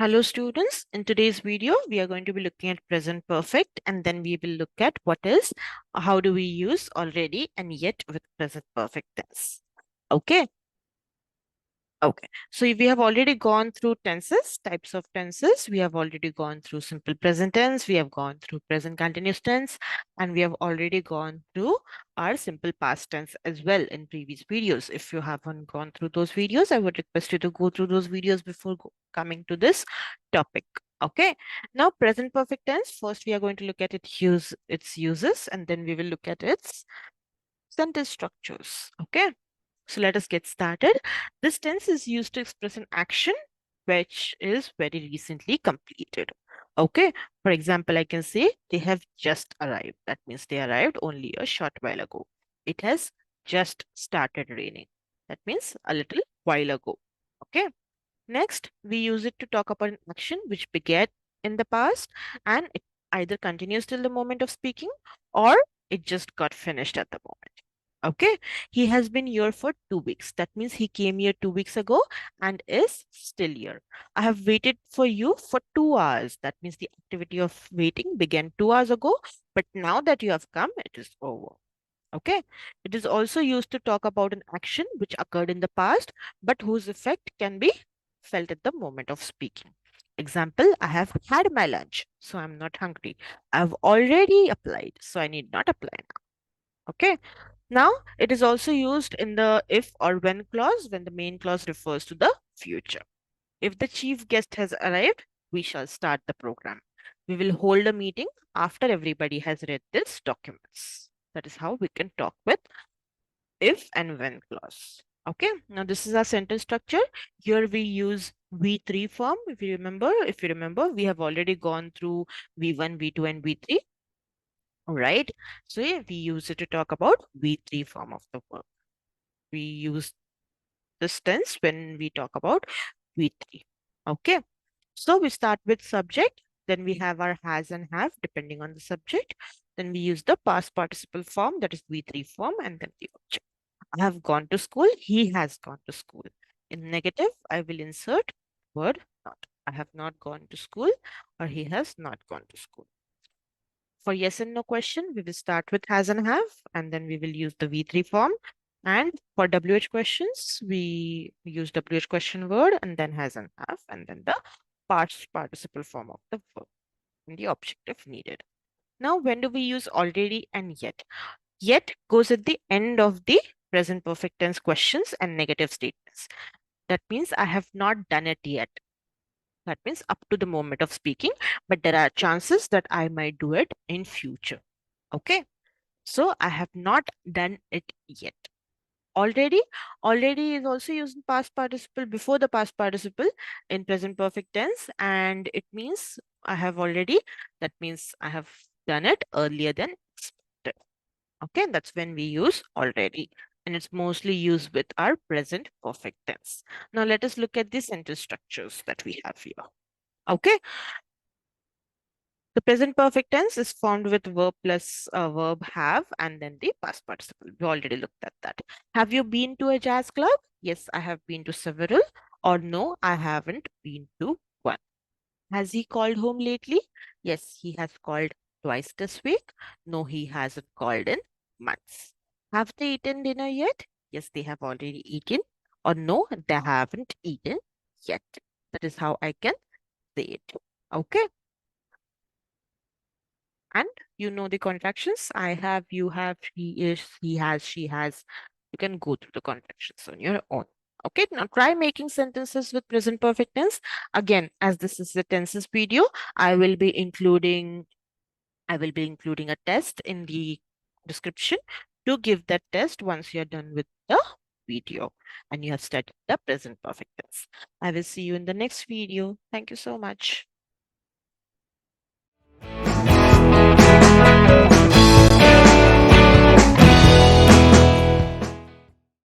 Hello students, in today's video we are going to be looking at present perfect and then we will look at how do we use already and yet with present perfect tense. Okay. Okay, so we have already gone through tenses, types of tenses. We have already gone through simple present tense. We have gone through present continuous tense, and we have already gone through our simple past tense as well in previous videos. If you haven't gone through those videos, I would request you to go through those videos before coming to this topic. Okay, now present perfect tense. First, we are going to look at its uses, and then we will look at its sentence structures. Okay. So let us get started. This tense is used to express an action which is very recently completed. Okay. For example, I can say they have just arrived. That means they arrived only a short while ago. It has just started raining. That means a little while ago. Okay. Next, we use it to talk about an action which began in the past and it either continues till the moment of speaking or it just got finished at the moment. Okay, he has been here for 2 weeks. That means he came here 2 weeks ago and is still here. I have waited for you for 2 hours. That means the activity of waiting began 2 hours ago, but now that you have come, it is over. Okay, it is also used to talk about an action which occurred in the past, but whose effect can be felt at the moment of speaking. Example, I have had my lunch, so I'm not hungry. I've already applied, so I need not apply now. Okay. Now, it is also used in the if or when clause when the main clause refers to the future. If the chief guest has arrived, we shall start the program. We will hold a meeting after everybody has read these documents. That is how we can talk with if and when clause. Okay, now this is our sentence structure. Here we use V3 form. If you remember, we have already gone through V1, V2, and V3. All right. So yeah, we use it to talk about V3 form of the verb. We use this tense when we talk about V3. Okay. So we start with subject, then we have our has and have depending on the subject. Then we use the past participle form, that is V3 form, and then the object. I have gone to school. He has gone to school. In negative, I will insert word not. I have not gone to school or he has not gone to school. For yes and no question, we will start with has and have, and then we will use the V3 form. And for WH questions, we use WH question word and then has and have, and then the past participle form of the verb and the object if needed. Now, when do we use already and yet? Yet goes at the end of the present perfect tense questions and negative statements. That means I have not done it yet. That means up to the moment of speaking, but there are chances that I might do it in future. Okay. So I have not done it yet. Already, already is also used in past participle before the past participle in present perfect tense, and it means I have already. That means I have done it earlier than expected. Okay, that's when we use already, and it's mostly used with our present perfect tense. Now let us look at the sentence structures that we have here. Okay, the present perfect tense is formed with verb plus verb have and then the past participle. We already looked at that. Have you been to a jazz club? Yes, I have been to several. Or no, I haven't been to one. Has he called home lately? Yes, he has called twice this week. No, he hasn't called in months. Have they eaten dinner yet? Yes, they have already eaten. Or no, they haven't eaten yet. That is how I can say it. Okay. And you know the contractions. I have, you have, he is, he has, she has. You can go through the contractions on your own. Okay, now try making sentences with present perfect tense. Again, as this is the tenses video, I will be including a test in the description to give that test once you're done with the video and you have studied the present perfect tense. I will see you in the next video. Thank you so much.